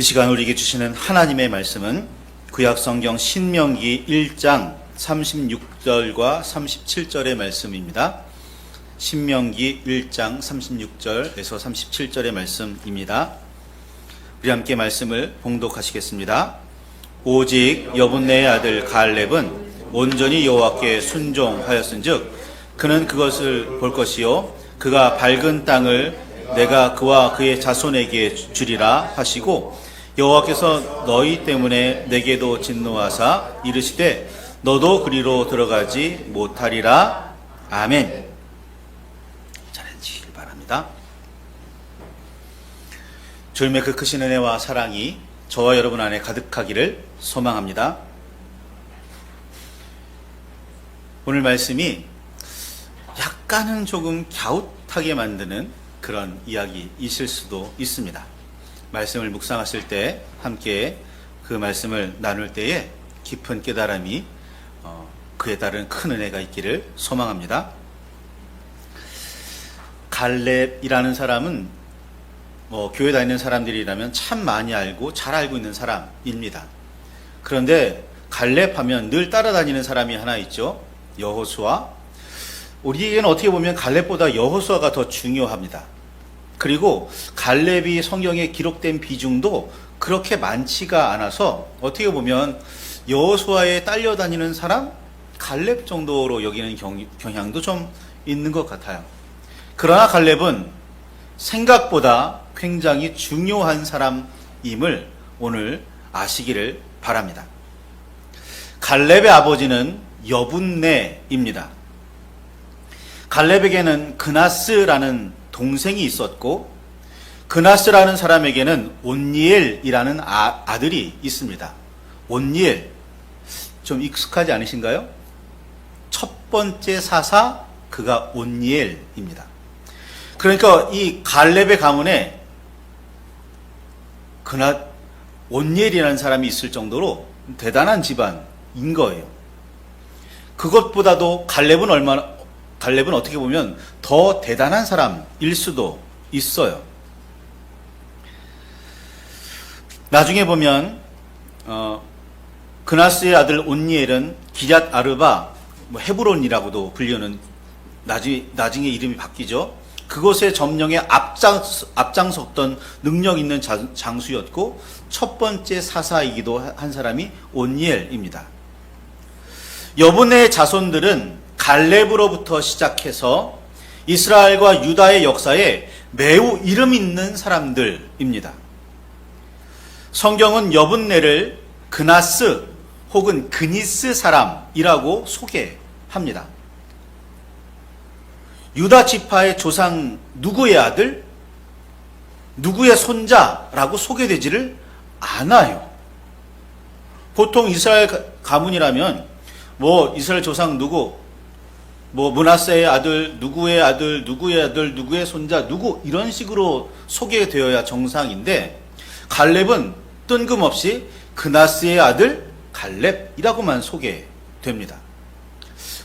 이 시간 우리에게 주시는 하나님의 말씀은 구약성경 신명기 1장 36절과 37절의 말씀입니다. 신명기 1장 36절에서 37절의 말씀입니다. 우리 함께 말씀을 봉독하시겠습니다. 오직 여분네의 아들 갈렙은 온전히 여호와께 순종하였은즉 그는 그것을 볼 것이요 그가 밝은 땅을 내가 그와 그의 자손에게 주리라 하시고 여호와께서 너희 때문에 내게도 진노하사 이르시되 너도 그리로 들어가지 못하리라. 아멘. 잘해주시길 바랍니다. 주님의 그 크신 은혜와 사랑이 저와 여러분 안에 가득하기를 소망합니다. 오늘 말씀이 약간은 조금 갸웃하게 만드는 그런 이야기이실 수도 있습니다. 말씀을 묵상하실 때 함께 그 말씀을 나눌 때에 깊은 깨달음이 그에 따른 큰 은혜가 있기를 소망합니다. 갈렙이라는 사람은 교회 다니는 사람들이라면 참 많이 알고 잘 알고 있는 사람입니다. 그런데 갈렙 하면 늘 따라다니는 사람이 하나 있죠. 여호수아. 우리에게는 어떻게 보면 갈렙보다 여호수아가 더 중요합니다. 그리고 갈렙이 성경에 기록된 비중도 그렇게 많지가 않아서 어떻게 보면 여호수아에 딸려다니는 사람 갈렙 정도로 여기는 경향도 좀 있는 것 같아요. 그러나 갈렙은 생각보다 굉장히 중요한 사람임을 오늘 아시기를 바랍니다. 갈렙의 아버지는 여분네입니다. 갈렙에게는 그나스라는 동생이 있었고 그나스라는 사람에게는 온니엘이라는 아들이 있습니다. 온니엘 좀 익숙하지 않으신가요? 첫 번째 사사 그가 온니엘입니다. 그러니까 이 갈렙의 가문에 온니엘이라는 사람이 있을 정도로 대단한 집안인 거예요. 그것보다도 갈렙은 어떻게 보면 더 대단한 사람일 수도 있어요. 나중에 보면 그나스의 아들 온니엘은 기럇 아르바 헤브론이라고도 불리는 나중에 이름이 바뀌죠. 그곳의 점령에 앞장섰던 능력 있는 장수였고 첫 번째 사사이기도 한 사람이 온니엘입니다. 여분네의 자손들은 갈렙으로부터 시작해서 이스라엘과 유다의 역사에 매우 이름 있는 사람들입니다. 성경은 여분네를 그나스 혹은 그니스 사람이라고 소개합니다. 유다 지파의 조상 누구의 아들, 누구의 손자라고 소개되지를 않아요. 보통 이스라엘 가문이라면 이스라엘 조상 누구, 므낫세의 아들, 누구의 아들, 누구의 아들, 누구의 손자, 누구 이런 식으로 소개되어야 정상인데 갈렙은 뜬금없이 그나스의 아들 갈렙이라고만 소개됩니다.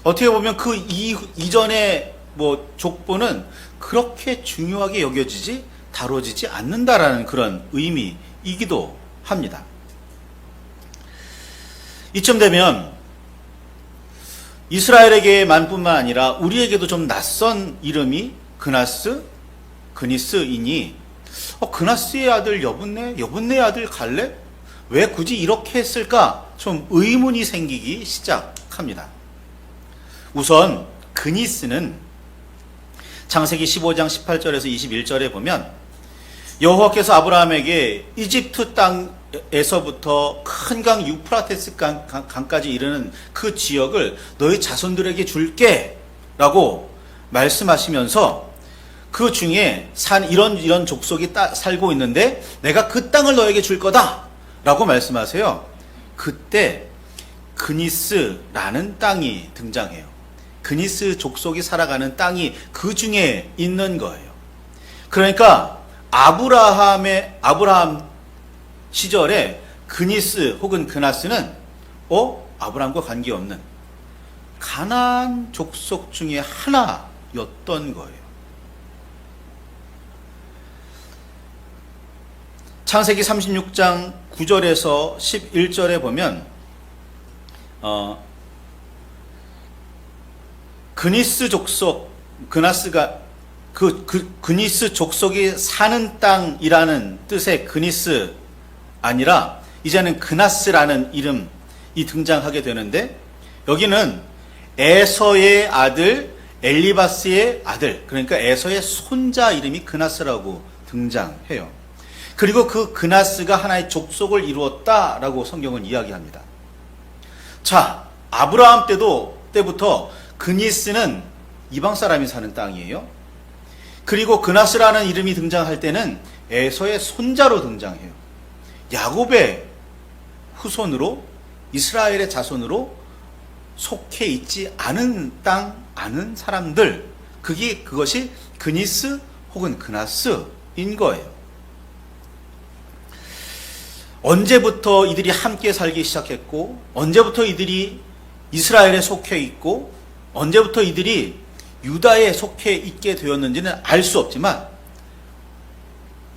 어떻게 보면 그 이전의 족보는 그렇게 중요하게 다뤄지지 않는다라는 그런 의미이기도 합니다. 이쯤 되면 이스라엘에게만뿐만 아니라 우리에게도 좀 낯선 이름이 그니스이니 그나스의 아들 여분네의 아들 갈렙? 왜 굳이 이렇게 했을까? 좀 의문이 생기기 시작합니다. 우선 그니스는 창세기 15장 18절에서 21절에 보면 여호와께서 아브라함에게 이집트 땅에서부터 큰 강 유프라테스 강까지 이르는 그 지역을 너희 자손들에게 줄게 라고 말씀하시면서 그 중에 이런 족속이 살고 있는데 내가 그 땅을 너에게 줄 거다 라고 말씀하세요. 그때 그니스라는 땅이 등장해요. 그니스 족속이 살아가는 땅이 그 중에 있는 거예요. 그러니까 아브라함 시절에 그니스 혹은 그나스는 아브라함과 관계없는 가나안 족속 중에 하나였던 거예요. 창세기 36장 9절에서 11절에 보면 그니스 족속, 그니스 족속이 사는 땅이라는 뜻의 그니스 아니라 이제는 그나스라는 이름이 등장하게 되는데, 여기는 에서의 아들 엘리바스의 아들, 그러니까 에서의 손자 이름이 그나스라고 등장해요. 그리고 그 그나스가 하나의 족속을 이루었다라고 성경은 이야기합니다. 자, 아브라함 때부터 그니스는 이방 사람이 사는 땅이에요. 그리고 그나스라는 이름이 등장할 때는 에서의 손자로 등장해요. 야곱의 후손으로, 이스라엘의 자손으로 속해 있지 않은 땅, 않은 사람들, 그것이 그니스 혹은 그나스인 거예요. 언제부터 이들이 함께 살기 시작했고, 언제부터 이들이 이스라엘에 속해 있고, 언제부터 이들이 유다에 속해 있게 되었는지는 알 수 없지만,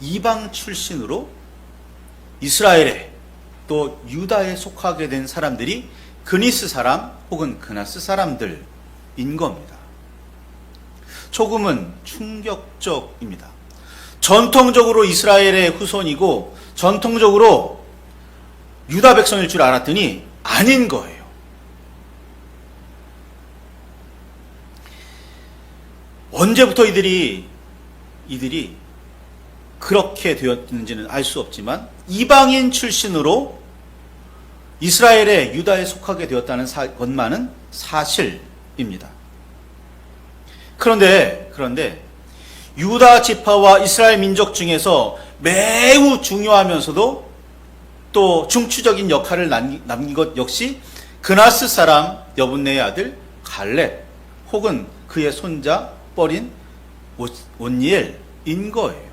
이방 출신으로 이스라엘에 또 유다에 속하게 된 사람들이 그니스 사람 혹은 그나스 사람들인 겁니다. 조금은 충격적입니다. 전통적으로 이스라엘의 후손이고 전통적으로 유다 백성일 줄 알았더니 아닌 거예요. 언제부터 이들이 그렇게 되었는지는 알 수 없지만 이방인 출신으로 이스라엘의 유다에 속하게 되었다는 것만은 사실입니다. 그런데 유다 지파와 이스라엘 민족 중에서 매우 중요하면서도 또 중추적인 역할을 남긴 것 역시 그나스 사람 여분네의 아들 갈렙 혹은 그의 손자 뻘인 온니엘인 거예요.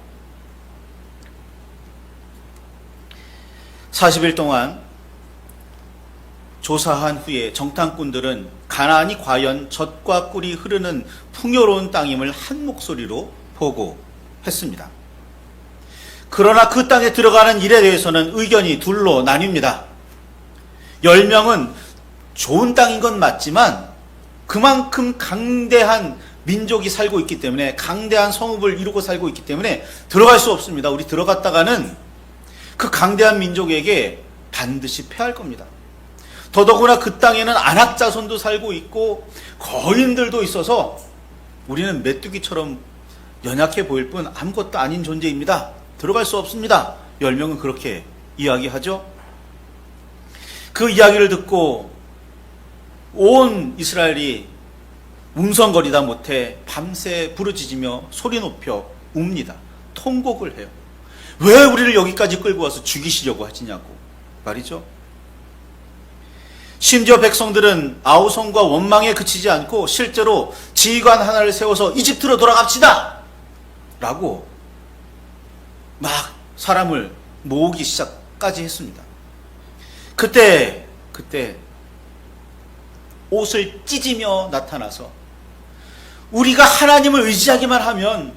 40일 동안 조사한 후에 정탐꾼들은 가나안이 과연 젖과 꿀이 흐르는 풍요로운 땅임을 한 목소리로 보고했습니다. 그러나 그 땅에 들어가는 일에 대해서는 의견이 둘로 나뉩니다. 10명은 좋은 땅인 건 맞지만 그만큼 강대한 민족이 살고 있기 때문에, 강대한 성읍을 이루고 살고 있기 때문에 들어갈 수 없습니다. 우리 들어갔다가는 그 강대한 민족에게 반드시 패할 겁니다. 더더구나 그 땅에는 안악자손도 살고 있고 거인들도 있어서 우리는 메뚜기처럼 연약해 보일 뿐 아무것도 아닌 존재입니다. 들어갈 수 없습니다. 10명은 그렇게 이야기하죠. 그 이야기를 듣고 온 이스라엘이 웅성거리다 못해 밤새 부르짖으며 소리 높여 웁니다. 통곡을 해요. 왜 우리를 여기까지 끌고 와서 죽이시려고 하시냐고 말이죠. 심지어 백성들은 아우성과 원망에 그치지 않고 실제로 지휘관 하나를 세워서 이집트로 돌아갑시다! 라고 막 사람을 모으기 시작까지 했습니다. 그때 옷을 찢으며 나타나서 우리가 하나님을 의지하기만 하면,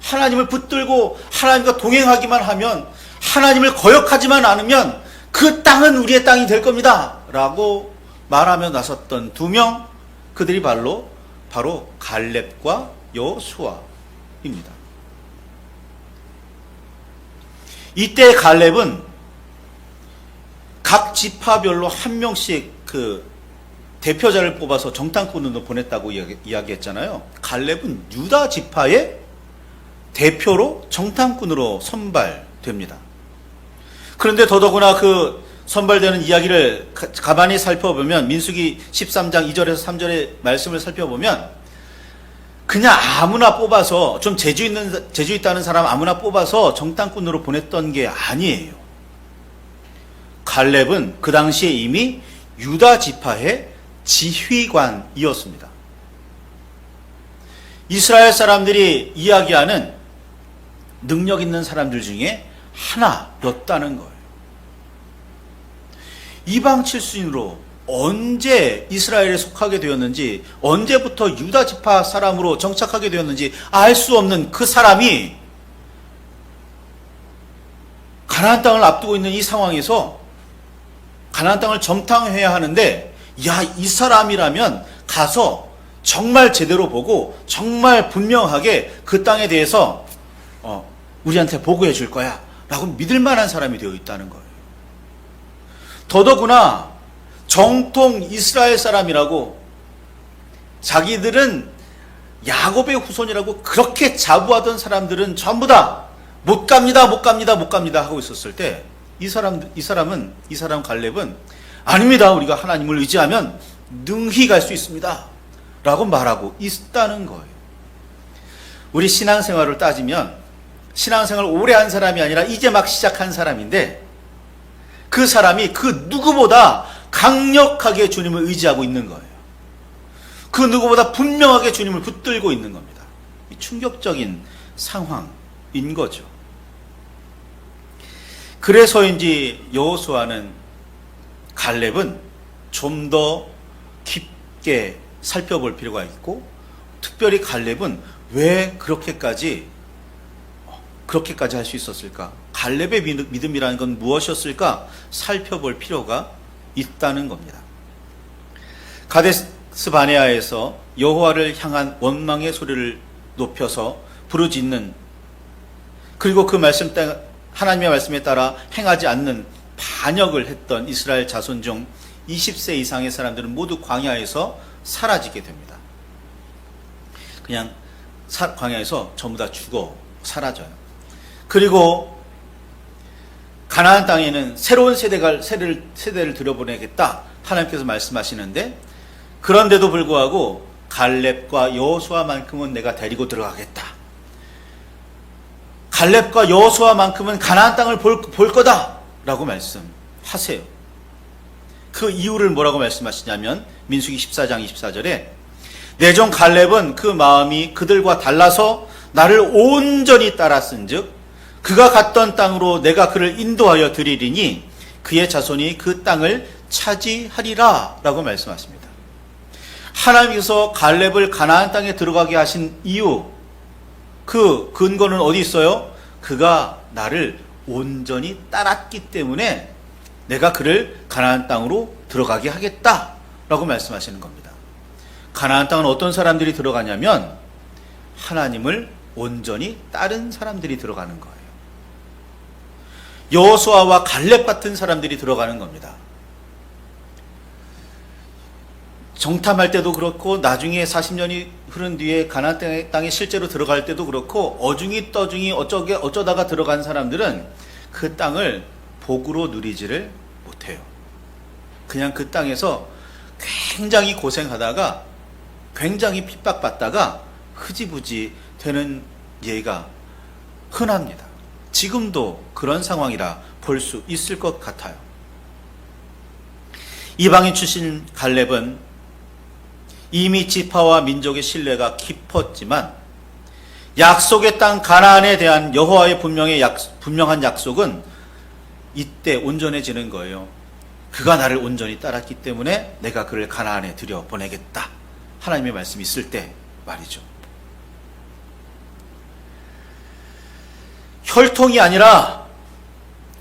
하나님을 붙들고 하나님과 동행하기만 하면, 하나님을 거역하지만 않으면 그 땅은 우리의 땅이 될 겁니다 라고 말하며 나섰던 2명, 그들이 바로 갈렙과 여호수아입니다. 이때 갈렙은 각 지파별로 한 명씩 그 대표자를 뽑아서 정탐꾼으로 보냈다고 이야기했잖아요. 갈렙은 유다 지파의 대표로 정탐꾼으로 선발됩니다. 그런데 더더구나 그 선발되는 이야기를 가만히 살펴보면, 민수기 13장 2절에서 3절의 말씀을 살펴보면 그냥 아무나 뽑아서, 좀 재주 있다는 사람 아무나 뽑아서 정탐꾼으로 보냈던 게 아니에요. 갈렙은 그 당시에 이미 유다 지파의 지휘관이었습니다. 이스라엘 사람들이 이야기하는 능력 있는 사람들 중에 하나였다는 거예요. 이방 출신으로 언제 이스라엘에 속하게 되었는지, 언제부터 유다 지파 사람으로 정착하게 되었는지 알 수 없는 그 사람이 가나안 땅을 앞두고 있는 이 상황에서 가나안 땅을 점탕해야 하는데, 야, 이 사람이라면 가서 정말 제대로 보고 정말 분명하게 그 땅에 대해서 우리한테 보고해 줄 거야 라고 믿을 만한 사람이 되어 있다는 거예요. 더더구나 정통 이스라엘 사람이라고, 자기들은 야곱의 후손이라고 그렇게 자부하던 사람들은 전부 다 못 갑니다, 못 갑니다, 못 갑니다 하고 있었을 때, 이 사람 갈렙은 아닙니다, 우리가 하나님을 의지하면 능히 갈 수 있습니다 라고 말하고 있다는 거예요. 우리 신앙생활을 따지면 신앙생활 오래 한 사람이 아니라 이제 막 시작한 사람인데, 그 사람이 그 누구보다 강력하게 주님을 의지하고 있는 거예요. 그 누구보다 분명하게 주님을 붙들고 있는 겁니다. 이 충격적인 상황인 거죠. 그래서인지 여호수아는, 갈렙은 좀 더 깊게 살펴볼 필요가 있고, 특별히 갈렙은 왜 그렇게까지 할 수 있었을까? 갈렙의 믿음이라는 건 무엇이었을까? 살펴볼 필요가 있다는 겁니다. 가데스 바네아에서 여호와를 향한 원망의 소리를 높여서 부르짖는, 그리고 그 하나님의 말씀에 따라 행하지 않는 반역을 했던 이스라엘 자손 중 20세 이상의 사람들은 모두 광야에서 사라지게 됩니다. 그냥 광야에서 전부 다 죽어 사라져요. 그리고 가나안 땅에는 새로운 세대를 들여보내겠다 하나님께서 말씀하시는데, 그런데도 불구하고 갈렙과 여호수아만큼은 내가 데리고 들어가겠다, 갈렙과 여호수아만큼은 가나안 땅을 볼 거다 라고 말씀하세요. 그 이유를 뭐라고 말씀하시냐면, 민수기 14장 24절에 내 종 갈렙은 그 마음이 그들과 달라서 나를 온전히 따랐은즉 그가 갔던 땅으로 내가 그를 인도하여 드리리니 그의 자손이 그 땅을 차지하리라 라고 말씀하십니다. 하나님께서 갈렙을 가나안 땅에 들어가게 하신 이유, 그 근거는 어디 있어요? 그가 나를 온전히 따랐기 때문에 내가 그를 가나안 땅으로 들어가게 하겠다 라고 말씀하시는 겁니다. 가나안 땅은 어떤 사람들이 들어가냐면 하나님을 온전히 따른 사람들이 들어가는 거예요. 여호수아와 갈렙 같은 사람들이 들어가는 겁니다. 정탐할 때도 그렇고, 나중에 40년이 흐른 뒤에 가나안 땅에 실제로 들어갈 때도 그렇고, 어중이 떠중이 어쩌다가 들어간 사람들은 그 땅을 복으로 누리지를 못해요. 그냥 그 땅에서 굉장히 고생하다가, 굉장히 핍박받다가 흐지부지 되는 예가 흔합니다. 지금도 그런 상황이라 볼 수 있을 것 같아요. 이방인 출신 갈렙은 이미 지파와 민족의 신뢰가 깊었지만, 약속의 땅 가나안에 대한 여호와의 분명한 약속은 이때 온전해지는 거예요. 그가 나를 온전히 따랐기 때문에 내가 그를 가나안에 들여보내겠다, 하나님의 말씀이 있을 때 말이죠. 혈통이 아니라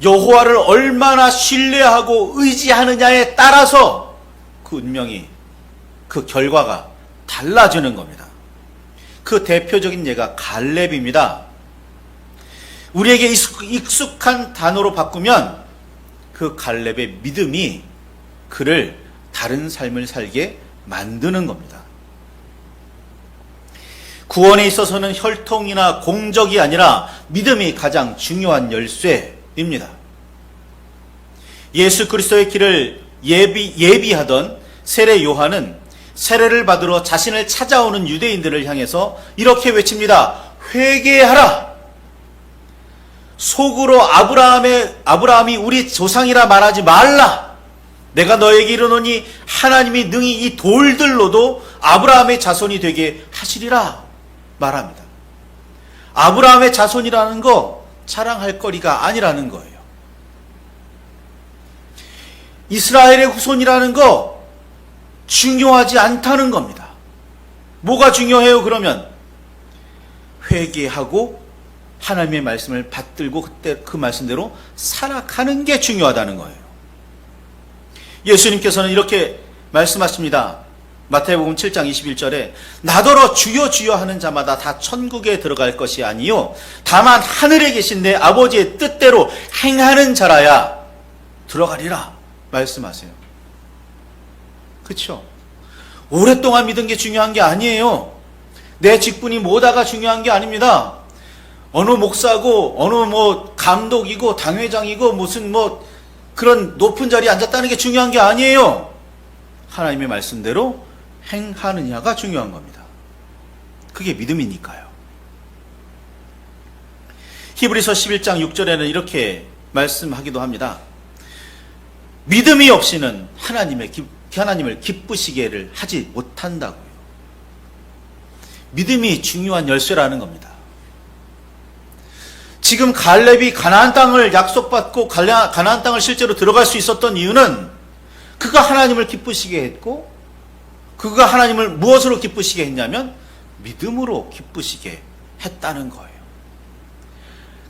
여호와를 얼마나 신뢰하고 의지하느냐에 따라서 그 운명이, 그 결과가 달라지는 겁니다. 그 대표적인 예가 갈렙입니다. 우리에게 익숙한 단어로 바꾸면 그 갈렙의 믿음이 그를 다른 삶을 살게 만드는 겁니다. 구원에 있어서는 혈통이나 공적이 아니라 믿음이 가장 중요한 열쇠입니다. 예수 그리스도의 길을 예비하던 세례 요한은 세례를 받으러 자신을 찾아오는 유대인들을 향해서 이렇게 외칩니다. 회개하라. 속으로 아브라함이 우리 조상이라 말하지 말라. 내가 너에게 이르노니 하나님이 능히 이 돌들로도 아브라함의 자손이 되게 하시리라 말합니다. 아브라함의 자손이라는 거 자랑할 거리가 아니라는 거예요. 이스라엘의 후손이라는 거 중요하지 않다는 겁니다. 뭐가 중요해요? 그러면 회개하고 하나님의 말씀을 받들고 그때 그 말씀대로 살아가는 게 중요하다는 거예요. 예수님께서는 이렇게 말씀하십니다. 마태복음 7장 21절에 나더러 주여 주여 하는 자마다 다 천국에 들어갈 것이 아니요 다만 하늘에 계신 내 아버지의 뜻대로 행하는 자라야 들어가리라 말씀하세요. 그렇죠? 오랫동안 믿은 게 중요한 게 아니에요. 내 직분이 뭐다가 중요한 게 아닙니다. 어느 목사고 어느 감독이고 당회장이고 무슨 그런 높은 자리에 앉았다는 게 중요한 게 아니에요. 하나님의 말씀대로 행하느냐가 중요한 겁니다. 그게 믿음이니까요. 히브리서 11장 6절에는 이렇게 말씀하기도 합니다. 믿음이 없이는 하나님을 기쁘시게를 하지 못한다고요. 믿음이 중요한 열쇠라는 겁니다. 지금 갈렙이 가나안 땅을 약속받고 가나안 땅을 실제로 들어갈 수 있었던 이유는 그가 하나님을 기쁘시게 했고 그가 하나님을 무엇으로 기쁘시게 했냐면 믿음으로 기쁘시게 했다는 거예요.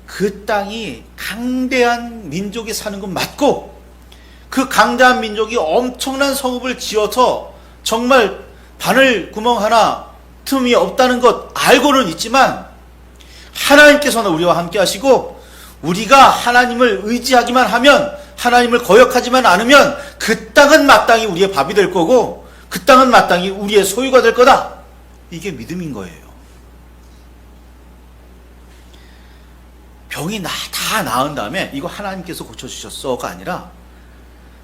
그 땅이 강대한 민족이 사는 건 맞고 그 강대한 민족이 엄청난 성읍을 지어서 정말 바늘 구멍 하나 틈이 없다는 것 알고는 있지만 하나님께서는 우리와 함께 하시고 우리가 하나님을 의지하기만 하면 하나님을 거역하지만 않으면 그 땅은 마땅히 우리의 밥이 될 거고 그 땅은 마땅히 우리의 소유가 될 거다. 이게 믿음인 거예요. 병이 다 나은 다음에 이거 하나님께서 고쳐주셨어가 아니라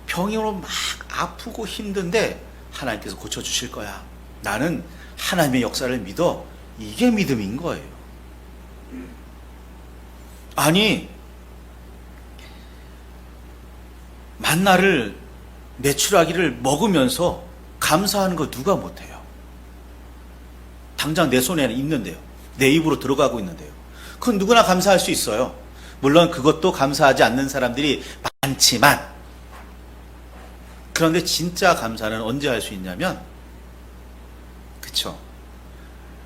병으로 막 아프고 힘든데 하나님께서 고쳐주실 거야. 나는 하나님의 역사를 믿어. 이게 믿음인 거예요. 아니 만나를 메추라기를 먹으면서 감사하는 거 누가 못해요? 당장 내 손에는 있는데요. 내 입으로 들어가고 있는데요. 그건 누구나 감사할 수 있어요. 물론 그것도 감사하지 않는 사람들이 많지만 그런데 진짜 감사는 언제 할 수 있냐면 그쵸?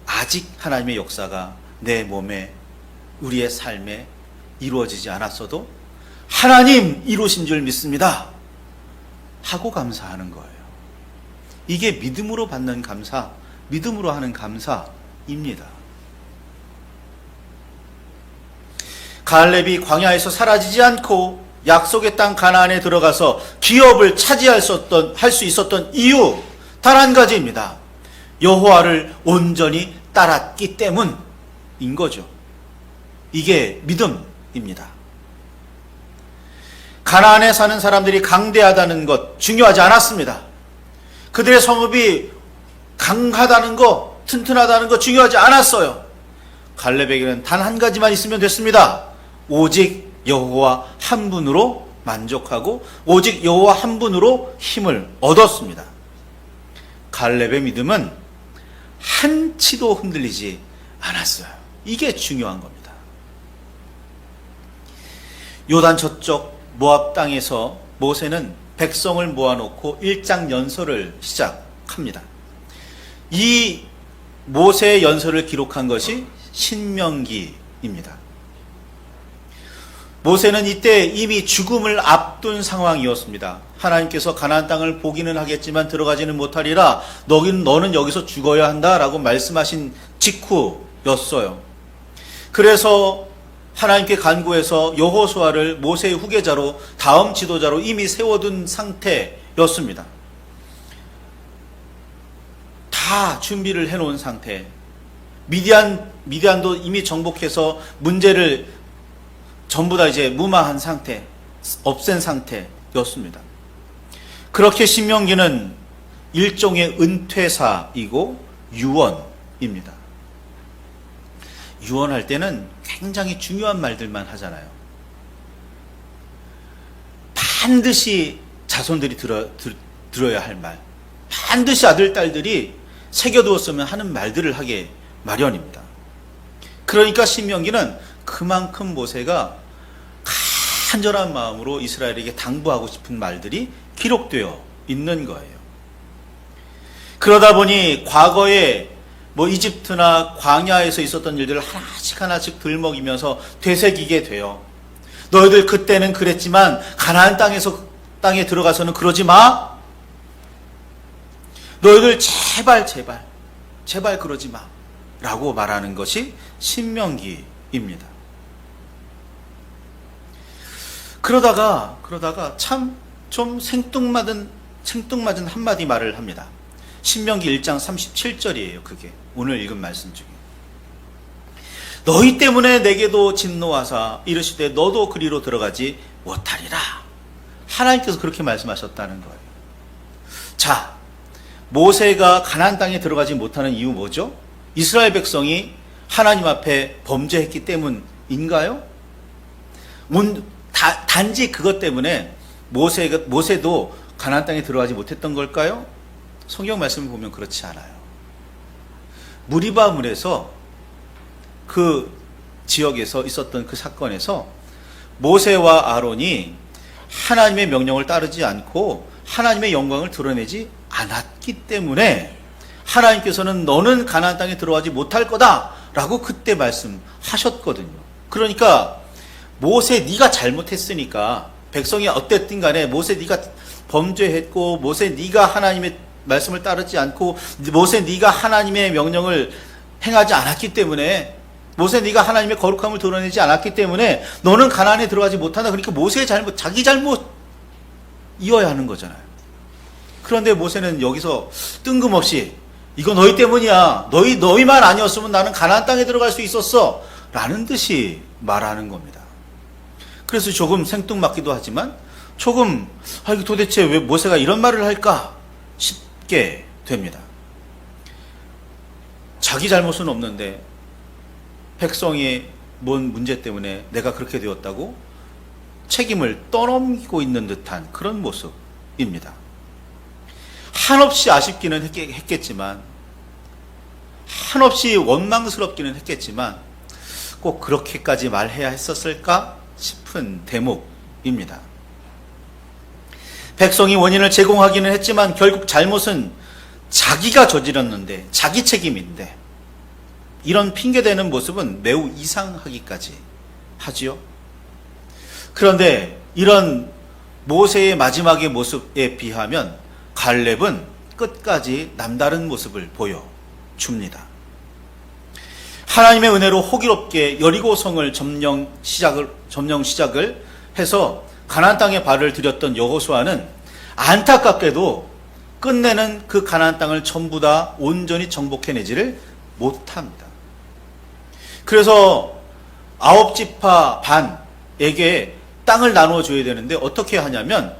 아직 하나님의 역사가 내 몸에 우리의 삶에 이루어지지 않았어도 하나님 이루신 줄 믿습니다 하고 감사하는 거예요. 이게 믿음으로 받는 감사, 믿음으로 하는 감사입니다. 갈렙이 광야에서 사라지지 않고 약속의 땅 가나안에 들어가서 기업을 차지할 수 있었던 이유 단 한 가지입니다. 여호와를 온전히 따랐기 때문인 거죠. 이게 믿음입니다. 가나안에 사는 사람들이 강대하다는 것 중요하지 않았습니다. 그들의 성읍이 강하다는 것, 튼튼하다는 것 중요하지 않았어요. 갈렙에게는 단 한 가지만 있으면 됐습니다. 오직 여호와 한 분으로 만족하고 오직 여호와 한 분으로 힘을 얻었습니다. 갈렙의 믿음은 한치도 흔들리지 않았어요. 이게 중요한 겁니다. 요단 저쪽 모압 땅에서 모세는 백성을 모아놓고 일장 연설을 시작합니다. 이 모세의 연설을 기록한 것이 신명기입니다. 모세는 이때 이미 죽음을 앞둔 상황이었습니다. 하나님께서 가나안 땅을 보기는 하겠지만 들어가지는 못하리라. 너는 여기서 죽어야 한다라고 말씀하신 직후였어요. 그래서 하나님께 간구해서 여호수아를 모세의 후계자로 다음 지도자로 이미 세워둔 상태였습니다. 다 준비를 해놓은 상태. 미디안도 이미 정복해서 문제를 전부 다 이제 무마한 상태, 없앤 상태였습니다. 그렇게 신명기는 일종의 은퇴사이고 유언입니다. 유언할 때는 굉장히 중요한 말들만 하잖아요. 반드시 자손들이 들어야 할 말, 반드시 아들, 딸들이 새겨두었으면 하는 말들을 하게 마련입니다. 그러니까 신명기는 그만큼 모세가 간절한 마음으로 이스라엘에게 당부하고 싶은 말들이 기록되어 있는 거예요. 그러다 보니 과거에 뭐 이집트나 광야에서 있었던 일들을 하나씩 들먹이면서 되새기게 돼요. 너희들 그때는 그랬지만 가나안 땅에 들어가서는 그러지 마. 너희들 제발 그러지 마. 라고 말하는 것이 신명기입니다. 그러다가 참 좀 생뚱맞은 한마디 말을 합니다. 신명기 1장 37절이에요. 그게 오늘 읽은 말씀 중에. 너희 때문에 내게도 진노하사 이르시되 너도 그리로 들어가지 못하리라. 하나님께서 그렇게 말씀하셨다는 거예요. 자, 모세가 가나안 땅에 들어가지 못하는 이유 뭐죠? 이스라엘 백성이 하나님 앞에 범죄했기 때문인가요? 단지 그것 때문에 모세도 가나안 땅에 들어가지 못했던 걸까요? 성경 말씀을 보면 그렇지 않아요. 무리바물에서 그 지역에서 있었던 그 사건에서 모세와 아론이 하나님의 명령을 따르지 않고 하나님의 영광을 드러내지 않았기 때문에 하나님께서는 너는 가나안 땅에 들어가지 못할 거다라고 그때 말씀하셨거든요. 그러니까 모세 네가 잘못했으니까 백성이 어땠든 간에 모세 네가 범죄했고 모세 네가 하나님의 말씀을 따르지 않고 모세 네가 하나님의 명령을 행하지 않았기 때문에 모세 네가 하나님의 거룩함을 드러내지 않았기 때문에 너는 가나안에 들어가지 못한다. 그러니까 모세의 잘못, 자기 잘못 이어야 하는 거잖아요. 그런데 모세는 여기서 뜬금없이 이거 너희 때문이야. 너희만 아니었으면 나는 가나안 땅에 들어갈 수 있었어. 라는 듯이 말하는 겁니다. 그래서 조금 생뚱맞기도 하지만 조금 이거 도대체 왜 모세가 이런 말을 할까 싶게 됩니다. 자기 잘못은 없는데 백성이 뭔 문제 때문에 내가 그렇게 되었다고 책임을 떠넘기고 있는 듯한 그런 모습입니다. 한없이 아쉽기는 했겠지만 한없이 원망스럽기는 했겠지만 꼭 그렇게까지 말해야 했었을까 싶은 대목입니다. 백성이 원인을 제공하기는 했지만 결국 잘못은 자기가 저질렀는데 자기 책임인데 이런 핑계대는 모습은 매우 이상하기까지 하지요. 그런데 이런 모세의 마지막의 모습에 비하면 갈렙은 끝까지 남다른 모습을 보여줍니다. 하나님의 은혜로 호기롭게 여리고성을 점령 시작을 해서 가나안 땅에 발을 들였던 여호수아는 안타깝게도 끝내는 그 가나안 땅을 전부 다 온전히 정복해내지를 못합니다. 그래서 9지파 반에게 땅을 나눠줘야 되는데 어떻게 하냐면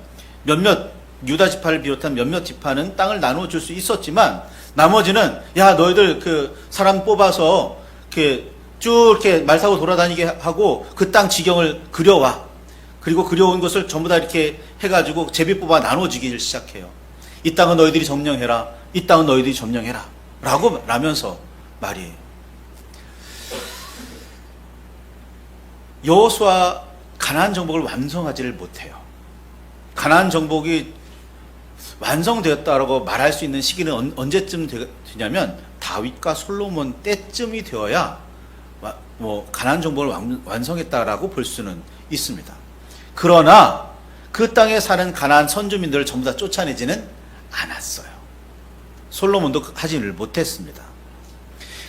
유다 지파를 비롯한 몇몇 지파는 땅을 나눠줄 수 있었지만 나머지는 야 너희들 그 사람 뽑아서 쭉 이렇게 말 타고 돌아다니게 하고 그 땅 지경을 그려와. 그리고 그려온 것을 전부 다 이렇게 해가지고 제비 뽑아 나눠주기를 시작해요. 이 땅은 너희들이 점령해라. 이 땅은 너희들이 점령해라. 라면서 말이에요. 여호수아 가나안 정복을 완성하지를 못해요. 가나안 정복이 완성되었다라고 말할 수 있는 시기는 언제쯤 되냐면 다윗과 솔로몬 때쯤이 되어야 가나안 정복을 완성했다라고 볼 수는 있습니다. 그러나 그 땅에 사는 가나안 선주민들을 전부 다 쫓아내지는 않았어요. 솔로몬도 하지를 못했습니다.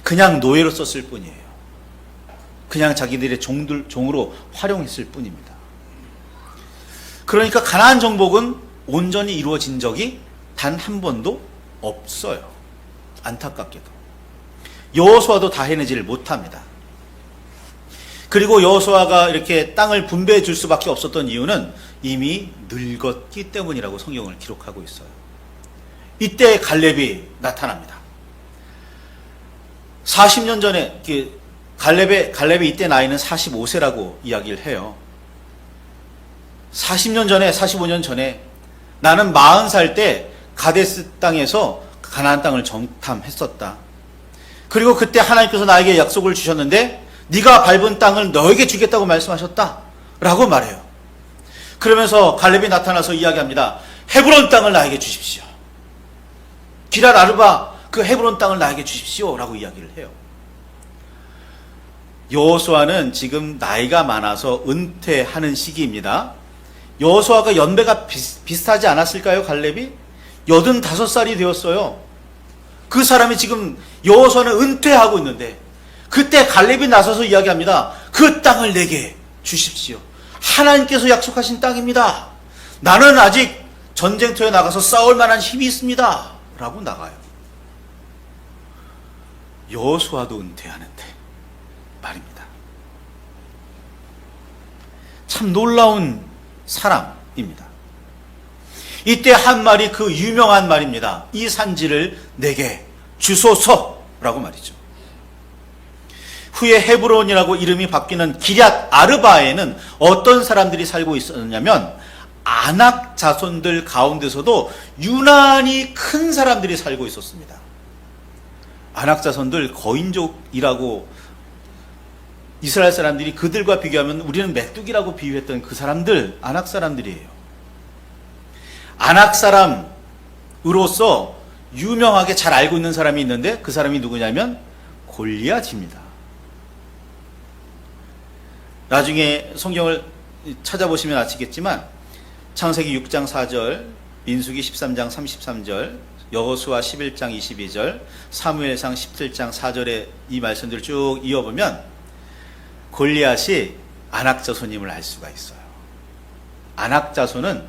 그냥 노예로 썼을 뿐이에요. 그냥 자기들의 종으로 활용했을 뿐입니다. 그러니까 가나안 정복은 온전히 이루어진 적이 단 한 번도 없어요. 안타깝게도. 여호수아도 다 해내지를 못합니다. 그리고 여호수아가 이렇게 땅을 분배해 줄 수밖에 없었던 이유는 이미 늙었기 때문이라고 성경을 기록하고 있어요. 이때 갈렙이 나타납니다. 40년 전에 갈렙의 이때 나이는 45세라고 이야기를 해요. 40년 전에 45년 전에 나는 40살 때 가데스 땅에서 가나안 땅을 정탐했었다. 그리고 그때 하나님께서 나에게 약속을 주셨는데 네가 밟은 땅을 너에게 주겠다고 말씀하셨다 라고 말해요. 그러면서 갈렙이 나타나서 이야기합니다. 헤브론 땅을 나에게 주십시오. 기럇 아르바 그 헤브론 땅을 나에게 주십시오라고 이야기를 해요. 여호수아는 지금 나이가 많아서 은퇴하는 시기입니다. 여호수아가 연배가 비슷하지 않았을까요? 갈렙이 85살이 되었어요. 그 사람이 지금 여호수아는 은퇴하고 있는데 그때 갈렙이 나서서 이야기합니다. 그 땅을 내게 주십시오. 하나님께서 약속하신 땅입니다. 나는 아직 전쟁터에 나가서 싸울 만한 힘이 있습니다. 라고 나가요. 여호수아도 은퇴하는데 말입니다. 참 놀라운 사람입니다. 이때 한 말이 그 유명한 말입니다. 이 산지를 내게 주소서라고 말이죠. 후에 헤브론이라고 이름이 바뀌는 기럇 아르바에는 어떤 사람들이 살고 있었냐면 아낙 자손들 가운데서도 유난히 큰 사람들이 살고 있었습니다. 아낙 자손들 거인족이라고 이스라엘 사람들이 그들과 비교하면 우리는 메뚜기라고 비유했던 그 사람들, 아낙 사람들이에요. 아낙 사람으로서 유명하게 잘 알고 있는 사람이 있는데 그 사람이 누구냐면 골리앗입니다. 나중에 성경을 찾아보시면 아시겠지만 창세기 6장 4절, 민수기 13장 33절, 여호수아 11장 22절, 사무엘상 17장 4절의 이 말씀들을 쭉 이어보면 골리앗이 아낙 자손임을 알 수가 있어요. 아낙 자손은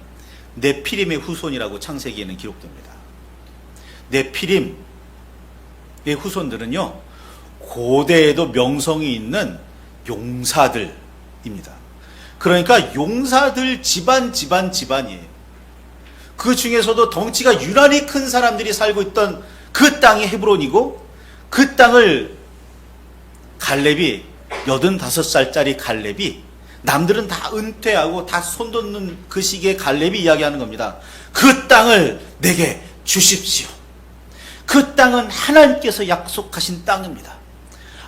네피림의 후손이라고 창세기에는 기록됩니다. 네피림의 후손들은요, 고대에도 명성이 있는 용사들입니다. 그러니까 용사들 집안이에요. 그 중에서도 덩치가 유난히 큰 사람들이 살고 있던 그 땅이 헤브론이고, 그 땅을 갈렙이 85살짜리 갈렙이, 남들은 다 은퇴하고 다 손돋는 그 시기에 갈렙이 이야기하는 겁니다. 그 땅을 내게 주십시오. 그 땅은 하나님께서 약속하신 땅입니다.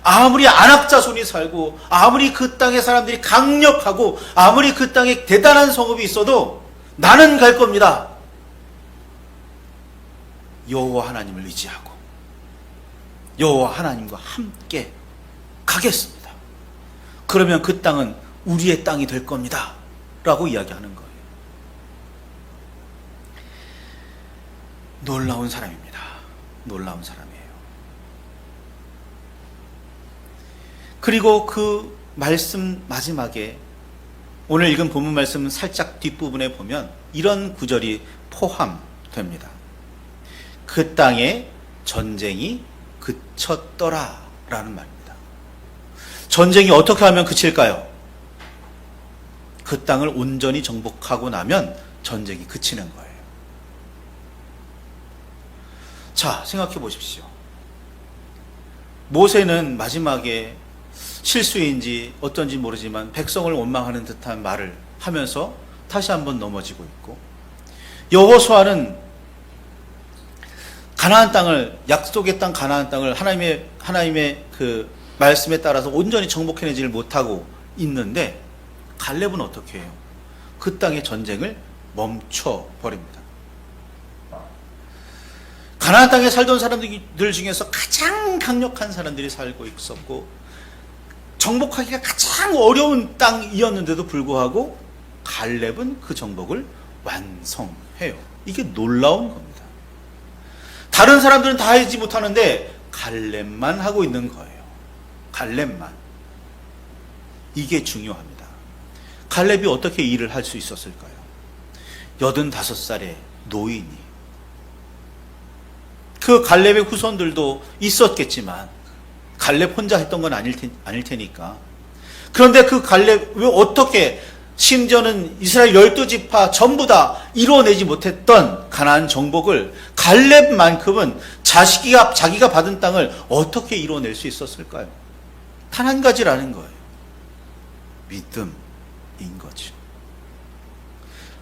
아무리 아낙 자손이 살고, 아무리 그 땅의 사람들이 강력하고, 아무리 그 땅에 대단한 성읍이 있어도 나는 갈 겁니다. 여호와 하나님을 의지하고 여호와 하나님과 함께 가겠습니다. 그러면 그 땅은 우리의 땅이 될 겁니다. 라고 이야기하는 거예요. 놀라운 사람입니다. 놀라운 사람이에요. 그리고 그 말씀 마지막에 오늘 읽은 본문 말씀 살짝 뒷부분에 보면 이런 구절이 포함됩니다. 그 땅에 전쟁이 그쳤더라 라는 말입니다. 전쟁이 어떻게 하면 그칠까요? 그 땅을 온전히 정복하고 나면 전쟁이 그치는 거예요. 자, 생각해 보십시오. 모세는 마지막에 실수인지 어떤지 모르지만 백성을 원망하는 듯한 말을 하면서 다시 한번 넘어지고 있고, 여호수아는 가나안 땅을, 약속의 땅 가나안 땅을 하나님의 그 말씀에 따라서 온전히 정복해내지를 못하고 있는데, 갈렙은 어떻게 해요? 그 땅의 전쟁을 멈춰버립니다. 가나안 땅에 살던 사람들 중에서 가장 강력한 사람들이 살고 있었고, 정복하기가 가장 어려운 땅이었는데도 불구하고 갈렙은 그 정복을 완성해요. 이게 놀라운 겁니다. 다른 사람들은 다 하지 못하는데 갈렙만 하고 있는 거예요. 갈렙만. 이게 중요합니다. 갈렙이 어떻게 일을 할 수 있었을까요? 85살의 노인이. 그 갈렙의 후손들도 있었겠지만 갈렙 혼자 했던 건 아닐 테니까. 그런데 그 갈렙, 왜 어떻게, 심지어는 이스라엘 12지파 전부 다 이뤄내지 못했던 가나안 정복을 갈렙만큼은 자기가 받은 땅을 어떻게 이뤄낼 수 있었을까요? 단 한 가지라는 거예요. 믿음인 거죠.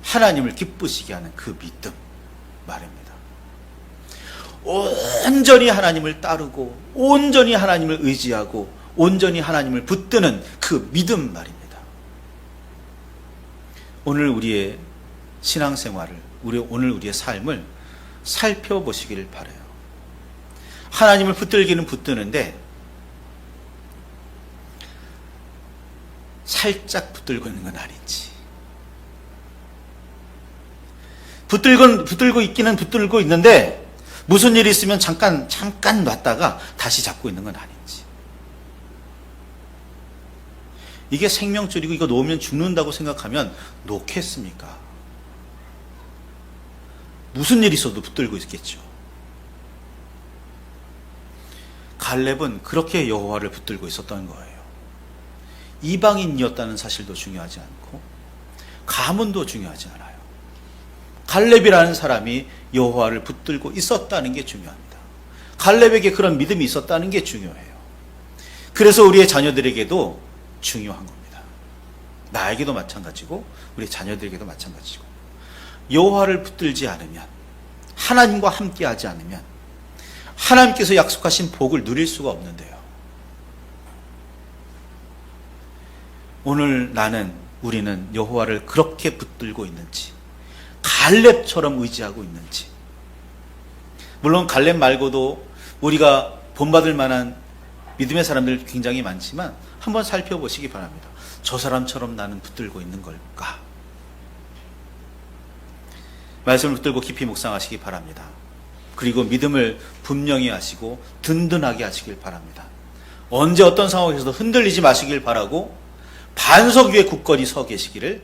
하나님을 기쁘시게 하는 그 믿음 말입니다. 온전히 하나님을 따르고 온전히 하나님을 의지하고 온전히 하나님을 붙드는 그 믿음 말입니다. 오늘 우리의 신앙생활을, 오늘 우리의 삶을 살펴보시기를 바라요. 하나님을 붙들기는 붙드는데 살짝 붙들고 있는 건 아닌지, 붙들고 있기는 붙들고 있는데 무슨 일이 있으면 잠깐 놨다가 다시 잡고 있는 건 아닌지. 이게 생명줄이고 이거 놓으면 죽는다고 생각하면 놓겠습니까? 무슨 일이 있어도 붙들고 있겠죠. 갈렙은 그렇게 여호와를 붙들고 있었던 거예요. 이방인이었다는 사실도 중요하지 않고 가문도 중요하지 않아요. 갈렙이라는 사람이 여호와를 붙들고 있었다는 게 중요합니다. 갈렙에게 그런 믿음이 있었다는 게 중요해요. 그래서 우리의 자녀들에게도 중요한 겁니다. 나에게도 마찬가지고 우리 자녀들에게도 마찬가지고, 여호와를 붙들지 않으면, 하나님과 함께하지 않으면 하나님께서 약속하신 복을 누릴 수가 없는데요. 오늘 우리는 여호와를 그렇게 붙들고 있는지, 갈렙처럼 의지하고 있는지. 물론 갈렙 말고도 우리가 본받을 만한 믿음의 사람들 굉장히 많지만 한번 살펴보시기 바랍니다. 저 사람처럼 나는 붙들고 있는 걸까? 말씀을 붙들고 깊이 묵상하시기 바랍니다. 그리고 믿음을 분명히 하시고 든든하게 하시길 바랍니다. 언제 어떤 상황에서도 흔들리지 마시길 바라고 반석 위에 굳건히 서 계시기를